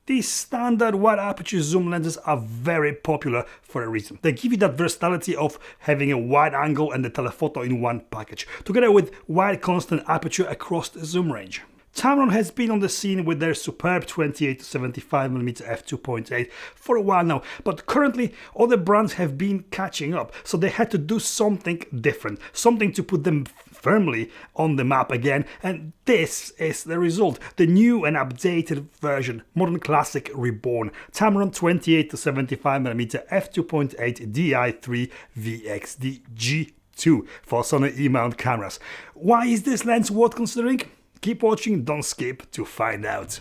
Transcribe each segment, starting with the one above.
These standard wide aperture zoom lenses are very popular for a reason. They give you that versatility of having a wide angle and the telephoto in one package, together with wide constant aperture across the zoom range. Tamron has been on the scene with their superb 28-75mm f2.8 for a while now, but currently other brands have been catching up, so they had to do something different, something to put them firmly on the map again, and this is the result. The new and updated version, modern classic Reborn, Tamron 28-75mm f2.8 III VXD G2 for Sony E-mount cameras. Why is this lens worth considering? Keep watching, don't skip to find out.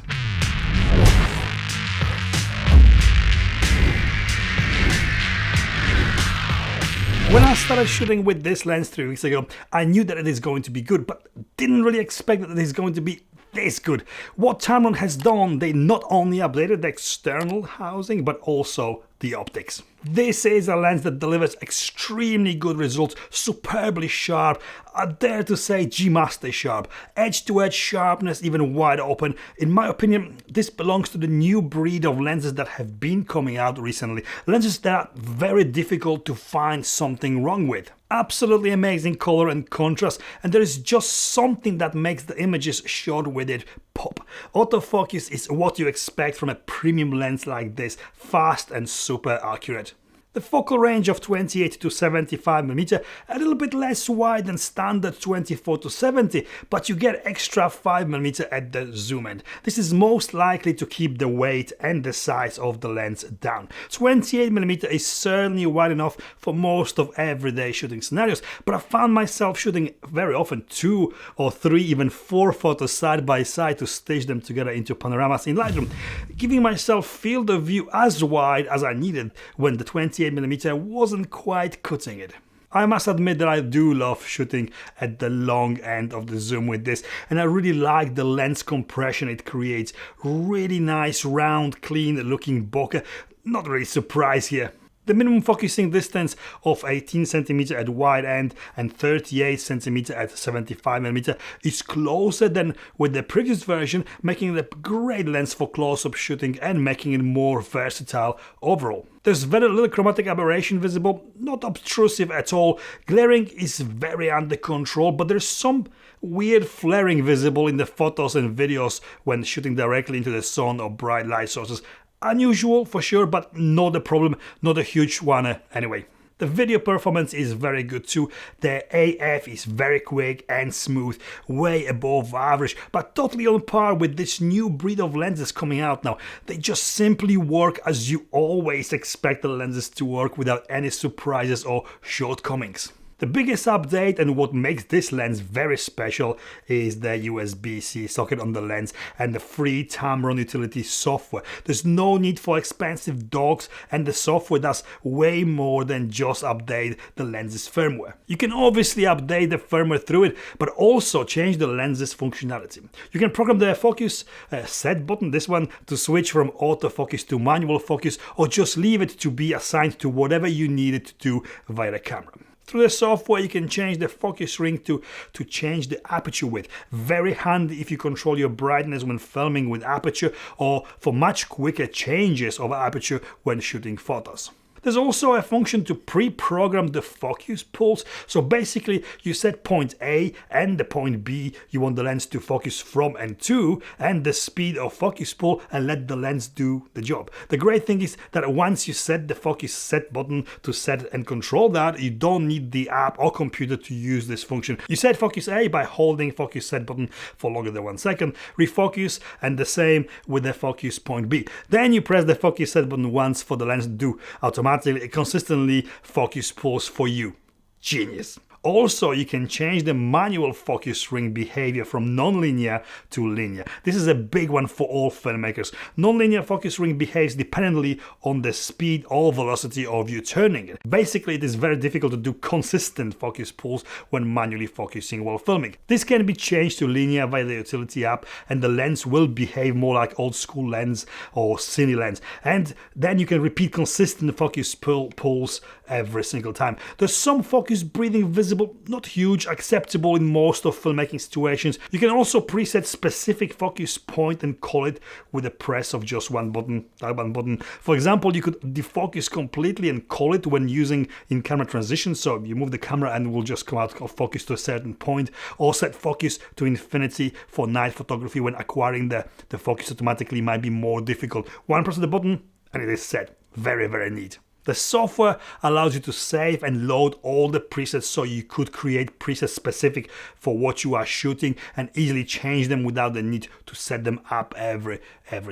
When I started shooting with this lens 3 weeks ago, I knew that it is going to be good, but didn't really expect that it is going to be this good. What Tamron has done, they not only updated the external housing, but also the optics. This is a lens that delivers extremely good results, superbly sharp, I dare to say G-Master sharp, edge-to-edge sharpness even wide open. In my opinion, this belongs to the new breed of lenses that have been coming out recently. Lenses that are very difficult to find something wrong with. Absolutely amazing color and contrast, and there is just something that makes the images shot with it pop. Autofocus is what you expect from a premium lens like this, fast and super accurate. The focal range of 28-75mm, a little bit less wide than standard 24-70, but you get extra 5mm at the zoom end. This is most likely to keep the weight and the size of the lens down. 28mm is certainly wide enough for most of everyday shooting scenarios, but I found myself shooting very often 2 or 3, even 4 photos side by side to stitch them together into panoramas in Lightroom, giving myself field of view as wide as I needed when the 28mm wasn't quite cutting it. I must admit that I do love shooting at the long end of the zoom with this, and I really like the lens compression it creates. Really nice, round, clean looking bokeh. Not really surprised here. The minimum focusing distance of 18cm at wide end and 38cm at 75mm is closer than with the previous version, making it a great lens for close-up shooting and making it more versatile overall. There's very little chromatic aberration visible, not obtrusive at all. Glaring is very under control, but there's some weird flaring visible in the photos and videos when shooting directly into the sun or bright light sources. Unusual for sure, but not a problem, not a huge one anyway. The video performance is very good too. The AF is very quick and smooth, way above average, but totally on par with this new breed of lenses coming out now. They just simply work as you always expect the lenses to work, without any surprises or shortcomings. The biggest update and what makes this lens very special is the USB-C socket on the lens and the free Tamron utility software. There's no need for expensive docks, and the software does way more than just update the lens's firmware. You can obviously update the firmware through it, but also change the lens's functionality. You can program the focus set button, this one, to switch from autofocus to manual focus, or just leave it to be assigned to whatever you need it to do via the camera. Through the software, you can change the focus ring to change the aperture width. Very handy if you control your brightness when filming with aperture, or for much quicker changes of aperture when shooting photos. There's also a function to pre-program the focus pulse. So basically you set point A and the point B you want the lens to focus from and to, and the speed of focus pull, and let the lens do the job. The great thing is that once you set the focus set button to set and control that, you don't need the app or computer to use this function. You set focus A by holding focus set button for longer than 1 second, refocus, and the same with the focus point B. Then you press the focus set button once for the lens to do automatically consistently focus pulse for you. Genius. Also, you can change the manual focus ring behavior from non-linear to linear. This is a big one for all filmmakers. Non-linear focus ring behaves dependently on the speed or velocity of you turning it. Basically, it is very difficult to do consistent focus pulls when manually focusing while filming. This can be changed to linear via the utility app, and the lens will behave more like old school lens or cine lens. And then you can repeat consistent focus pulls every single time. There's some focus breathing visible flexible, not huge, acceptable in most of filmmaking situations. You can also preset specific focus point and call it with the press of just one button, that one button. For example, you could defocus completely and call it when using in-camera transitions, so you move the camera and it will just come out of focus to a certain point, or set focus to infinity for night photography when acquiring the focus automatically might be more difficult. One press of the button and it is set. Very, very neat. The software allows you to save and load all the presets, so you could create presets specific for what you are shooting and easily change them without the need to set them up every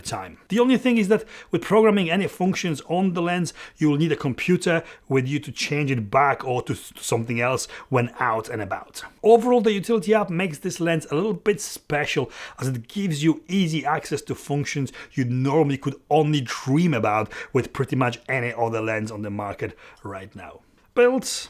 time. The only thing is that with programming any functions on the lens, you will need a computer with you to change it back or to something else when out and about. Overall, the utility app makes this lens a little bit special, as it gives you easy access to functions you normally could only dream about with pretty much any other lens on the market right now. Built.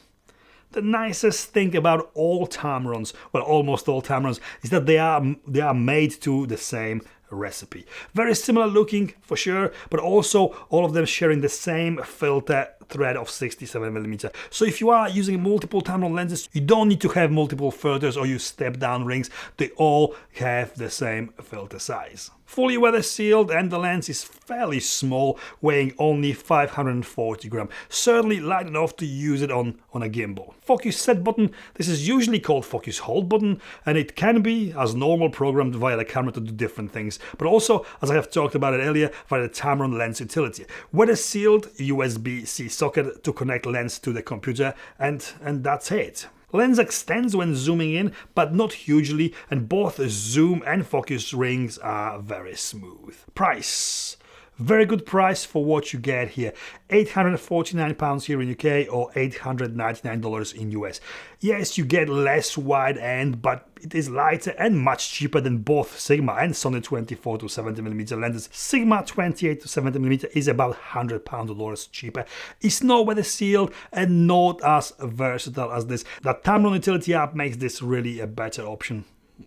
The nicest thing about all Tamrons, well, almost all Tamrons, is that they are made to the same recipe. Very similar looking for sure, but also all of them sharing the same filter thread of 67mm. So if you are using multiple Tamron lenses, you don't need to have multiple filters or use step down rings. They all have the same filter size. Fully weather sealed, and the lens is fairly small, weighing only 540 grams. Certainly light enough to use it on a gimbal. Focus set button, this is usually called focus hold button, and it can be, as normal, programmed via the camera to do different things, but also, as I have talked about it earlier, via the Tamron lens utility. Weather sealed USB-C socket to connect lens to the computer, and that's it. Lens extends when zooming in, but not hugely, and both zoom and focus rings are very smooth. Price. Very good price for what you get here. £849 here in UK or $899 in US. Yes, you get less wide end, but it is lighter and much cheaper than both Sigma and Sony 24-70mm lenses. Sigma 28-70mm is about £100 cheaper. It's not weather sealed and not as versatile as this. The Tamron utility app makes this really a better option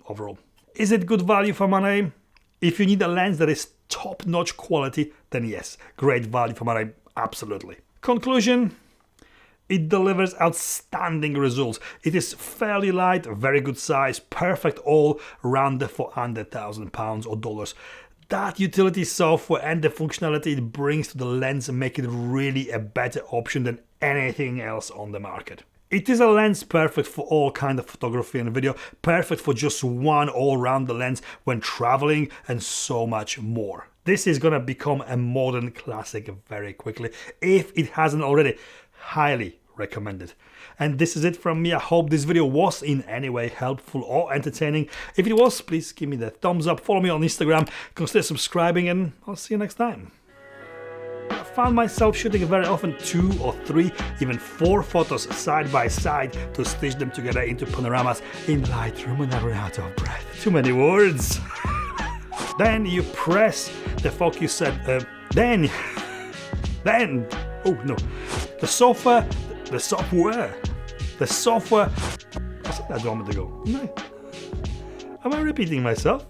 overall. Is it good value for money? If you need a lens that is top-notch quality, then yes, great value for money, absolutely. Conclusion, it delivers outstanding results. It is fairly light, very good size, perfect all-rounder for under £1,000 or dollars. That utility software and the functionality it brings to the lens make it really a better option than anything else on the market. It is a lens perfect for all kinds of photography and video, perfect for just one all-rounder lens when traveling, and so much more. This is gonna become a modern classic very quickly, if it hasn't already. Highly recommended. And this is it from me. I hope this video was in any way helpful or entertaining. If it was, please give me the thumbs up, follow me on Instagram, consider subscribing, and I'll see you next time. I found myself shooting very often 2 or 3, even 4 photos side by side to stitch them together into panoramas in Lightroom when I ran out of breath. Too many words. Then you press the focus set, then, oh no, the software, I said that a moment ago. Am I repeating myself?